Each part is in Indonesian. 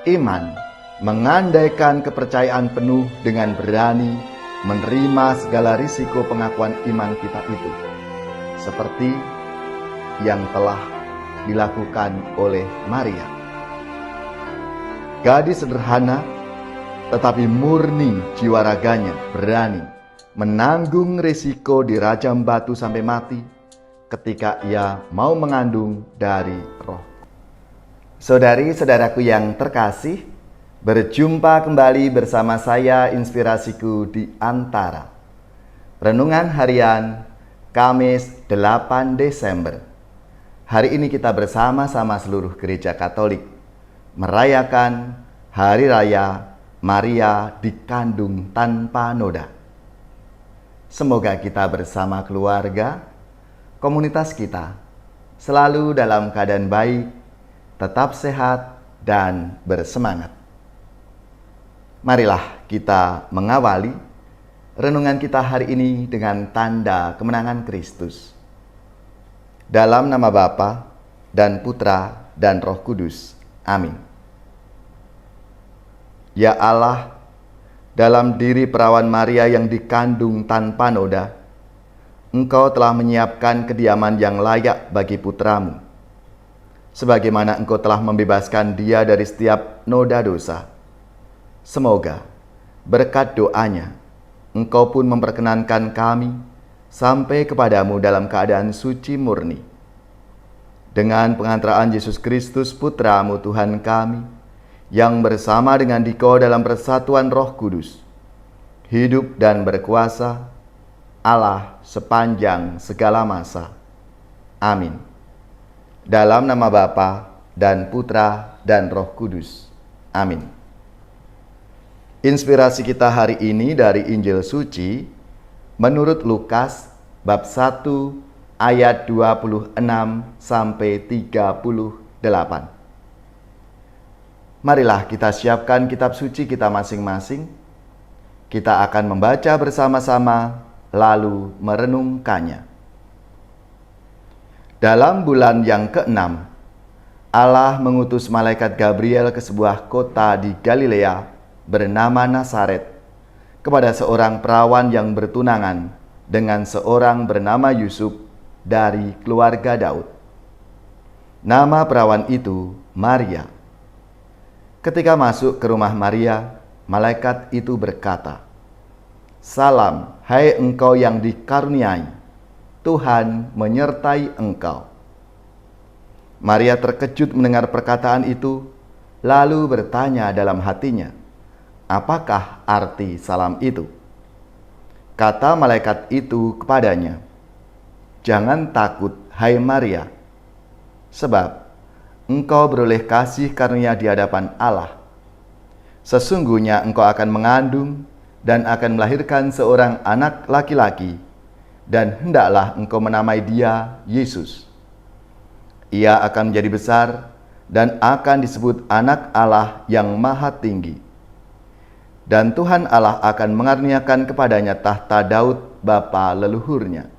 Iman mengandaikan kepercayaan penuh dengan berani menerima segala risiko pengakuan iman kita itu, seperti yang telah dilakukan oleh Maria. Gadis sederhana tetapi murni jiwa raganya, berani menanggung risiko dirajam batu sampai mati ketika ia mau mengandung dari Roh. Saudari-saudaraku yang terkasih, berjumpa kembali bersama saya Inspirasiku di Antara. Renungan harian Kamis 8 Desember. Hari ini kita bersama-sama seluruh gereja Katolik merayakan Hari Raya Maria dikandung tanpa noda. Semoga kita bersama keluarga, komunitas kita, selalu dalam keadaan baik, tetap sehat, dan bersemangat. Marilah kita mengawali renungan kita hari ini dengan tanda kemenangan Kristus. Dalam nama Bapa dan Putra dan Roh Kudus. Amin. Ya Allah, dalam diri perawan Maria yang dikandung tanpa noda, Engkau telah menyiapkan kediaman yang layak bagi putramu. Sebagaimana Engkau telah membebaskan dia dari setiap noda dosa. Semoga berkat doanya, Engkau pun memperkenankan kami sampai kepadamu dalam keadaan suci murni. Dengan pengantaraan Yesus Kristus Putramu Tuhan kami, yang bersama dengan Dikau dalam persatuan Roh Kudus, hidup dan berkuasa Allah sepanjang segala masa. Amin. Dalam nama Bapa dan Putra dan Roh Kudus. Amin. Inspirasi kita hari ini dari Injil Suci menurut Lukas bab 1 ayat 26 sampai 38. Marilah kita siapkan kitab suci kita masing-masing. Kita akan membaca bersama-sama lalu merenungkannya. Dalam bulan yang ke-6, Allah mengutus malaikat Gabriel ke sebuah kota di Galilea bernama Nazaret kepada seorang perawan yang bertunangan dengan seorang bernama Yusuf dari keluarga Daud. Nama perawan itu Maria. Ketika masuk ke rumah Maria, malaikat itu berkata, "Salam, hai engkau yang dikaruniai, Tuhan menyertai engkau." Maria terkejut mendengar perkataan itu, lalu bertanya dalam hatinya, "Apakah arti salam itu?" Kata malaikat itu kepadanya, "Jangan takut, hai Maria, sebab engkau beroleh kasih karunia di hadapan Allah. Sesungguhnya engkau akan mengandung dan akan melahirkan seorang anak laki-laki, dan hendaklah engkau menamai dia Yesus. Ia akan menjadi besar dan akan disebut Anak Allah yang Maha Tinggi. Dan Tuhan Allah akan mengaruniakan kepadanya tahta Daud bapa leluhurnya.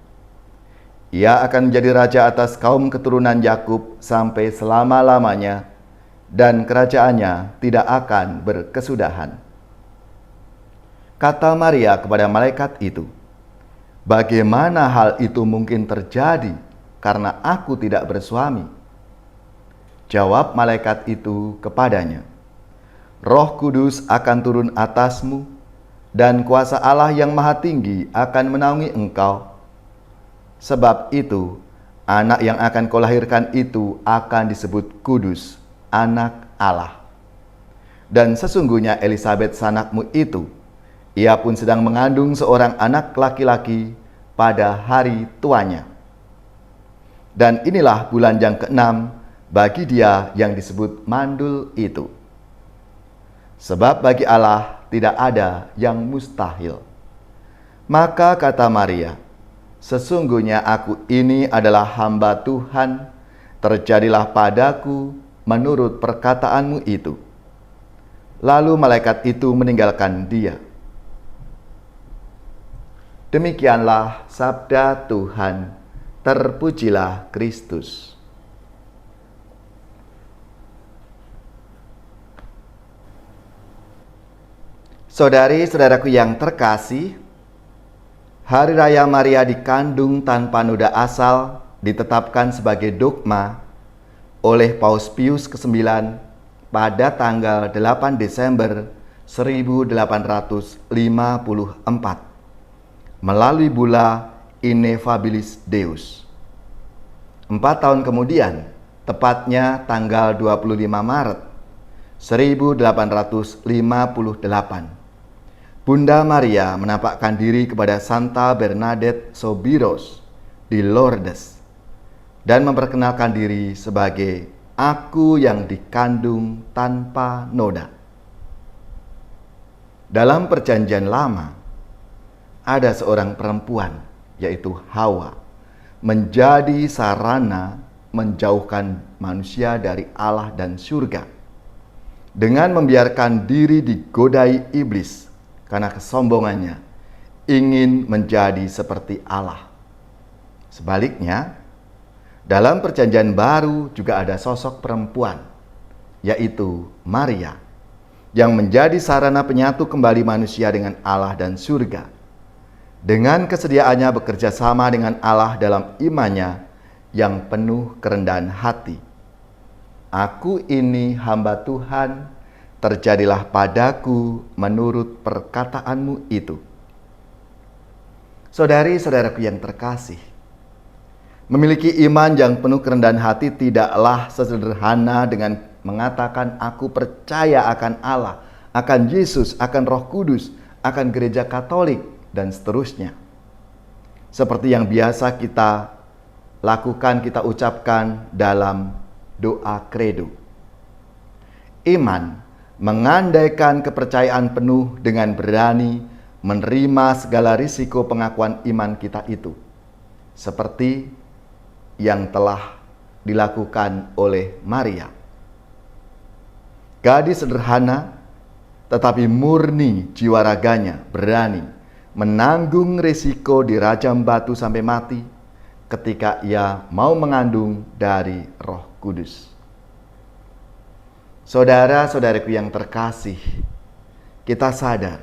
Ia akan menjadi raja atas kaum keturunan Yakub sampai selama-lamanya, dan kerajaannya tidak akan berkesudahan." Kata Maria kepada malaikat itu, "Bagaimana hal itu mungkin terjadi karena aku tidak bersuami?" Jawab malaikat itu kepadanya, "Roh Kudus akan turun atasmu, dan kuasa Allah yang Maha Tinggi akan menaungi engkau. Sebab itu, anak yang akan kau lahirkan itu akan disebut kudus, Anak Allah. Dan sesungguhnya Elisabet sanakmu itu, ia pun sedang mengandung seorang anak laki-laki pada hari tuanya. Dan inilah bulan yang ke-6 bagi dia yang disebut mandul itu. Sebab bagi Allah tidak ada yang mustahil." Maka kata Maria, "Sesungguhnya aku ini adalah hamba Tuhan, terjadilah padaku menurut perkataanmu itu." Lalu malaikat itu meninggalkan dia. Demikianlah sabda Tuhan. Terpujilah Kristus. Saudari-saudaraku yang terkasih, Hari Raya Maria dikandung tanpa noda asal ditetapkan sebagai dogma oleh Paus Pius ke-9 pada tanggal 8 Desember 1854 melalui bula Ineffabilis Deus. 4 tahun kemudian, tepatnya tanggal 25 Maret 1858, Bunda Maria menampakkan diri kepada Santa Bernadette Soubirous di Lourdes dan memperkenalkan diri sebagai Aku yang dikandung tanpa noda. Dalam Perjanjian Lama, ada seorang perempuan, yaitu Hawa, menjadi sarana menjauhkan manusia dari Allah dan surga dengan membiarkan diri digodai iblis karena kesombongannya ingin menjadi seperti Allah. Sebaliknya, dalam Perjanjian Baru juga ada sosok perempuan, yaitu Maria, yang menjadi sarana penyatu kembali manusia dengan Allah dan surga. Dengan kesediaannya bekerja sama dengan Allah dalam imannya yang penuh kerendahan hati. Aku ini hamba Tuhan, terjadilah padaku menurut perkataanmu itu. Saudari-saudaraku yang terkasih, memiliki iman yang penuh kerendahan hati tidaklah sesederhana dengan mengatakan aku percaya akan Allah, akan Yesus, akan Roh Kudus, akan Gereja Katolik, dan seterusnya. Seperti yang biasa kita lakukan, kita ucapkan dalam doa kredo. Iman mengandaikan kepercayaan penuh dengan berani menerima segala risiko pengakuan iman kita itu, seperti yang telah dilakukan oleh Maria. Gadis sederhana tetapi murni jiwa raganya, berani menanggung risiko dirajam batu sampai mati ketika ia mau mengandung dari Roh Kudus. Saudara-saudariku yang terkasih, kita sadar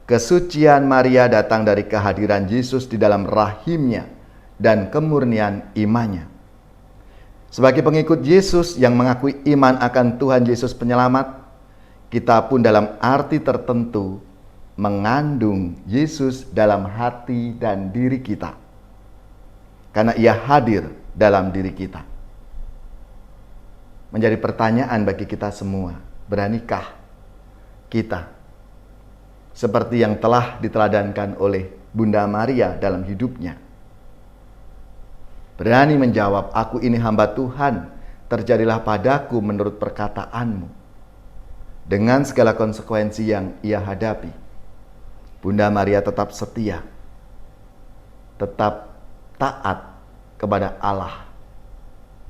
kesucian Maria datang dari kehadiran Yesus di dalam rahimnya dan kemurnian imannya. Sebagai pengikut Yesus yang mengakui iman akan Tuhan Yesus Penyelamat, kita pun dalam arti tertentu mengandung Yesus dalam hati dan diri kita, karena ia hadir dalam diri kita. Menjadi pertanyaan bagi kita semua, beranikah kita seperti yang telah diteladankan oleh Bunda Maria dalam hidupnya? Berani menjawab, aku ini hamba Tuhan, terjadilah padaku menurut perkataanmu. Dengan segala konsekuensi yang ia hadapi, Bunda Maria tetap setia, tetap taat kepada Allah,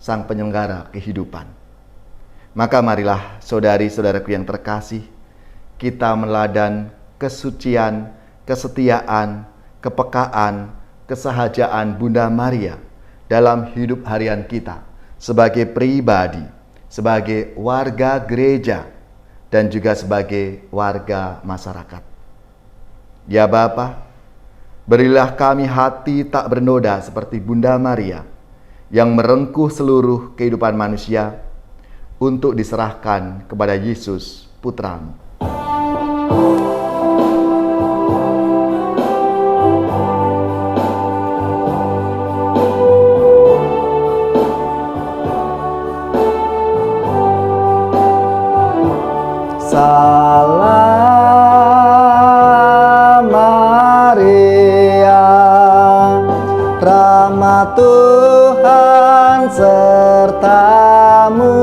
Sang Penyelenggara kehidupan. Maka marilah saudari-saudaraku yang terkasih, kita meladan kesucian, kesetiaan, kepekaan, kesahajaan Bunda Maria dalam hidup harian kita sebagai pribadi, sebagai warga gereja, dan juga sebagai warga masyarakat. Ya Bapa, berilah kami hati tak bernoda seperti Bunda Maria yang merengkuh seluruh kehidupan manusia untuk diserahkan kepada Yesus Putra-Mu. Salam Maria, rahmat Tuhan sertamu,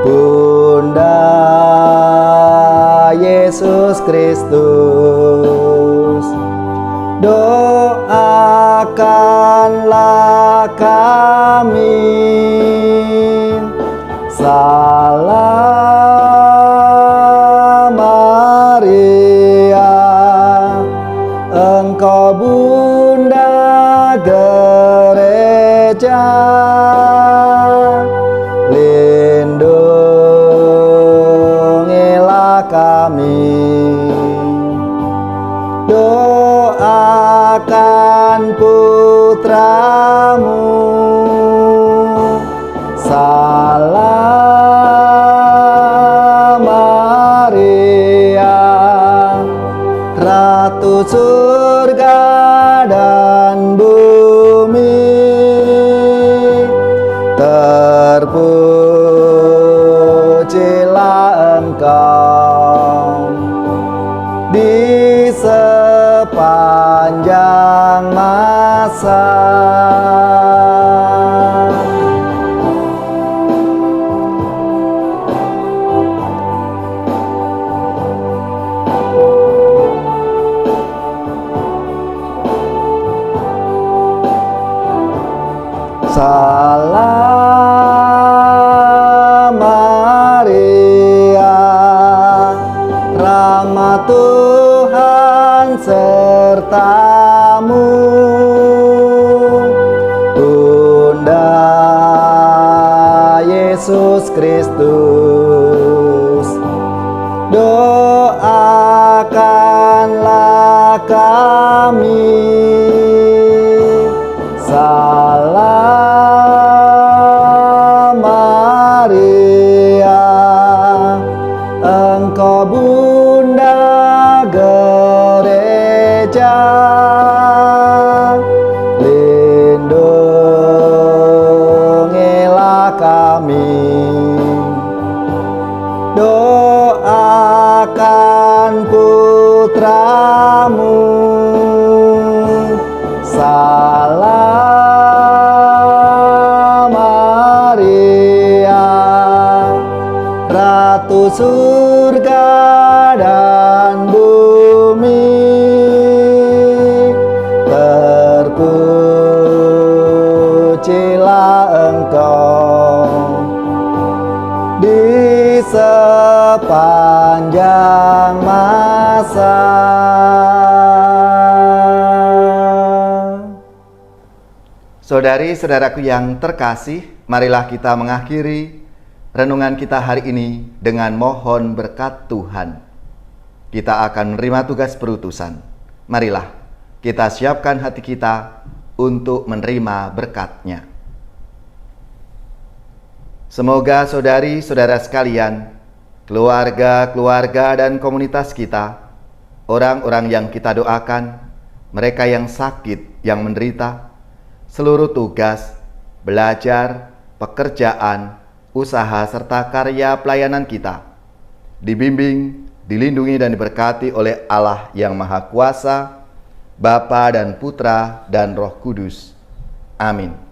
Bunda Yesus Kristus. Doakanlah kami. Salam Maria, Engkau Bunda Gereja, lindungilah kami. kami. Doakan putramu, Salam Maria, Ratu surga dan bumi, terpujilah Engkau di sepanjang masa. Salam Maria, rahmat Tuhan sertamu, Bunda Yesus Kristus. Doakanlah kami. Salam Maria, Engkau Bunda Gereja, lindungilah kami. Doakan putramu, Salam Maria, Ratu surga dan bumi, terpujilah Engkau di sepanjang masa. Saudari-saudaraku yang terkasih, marilah kita mengakhiri renungan kita hari ini dengan mohon berkat Tuhan. Kita akan menerima tugas perutusan. Marilah kita siapkan hati kita untuk menerima berkat-Nya. Semoga saudari-saudara sekalian, keluarga-keluarga dan komunitas kita, orang-orang yang kita doakan, mereka yang sakit, yang menderita, seluruh tugas, belajar, pekerjaan, usaha, serta karya pelayanan kita dibimbing, dilindungi dan diberkati oleh Allah yang Maha Kuasa, Bapa dan Putra dan Roh Kudus. Amin.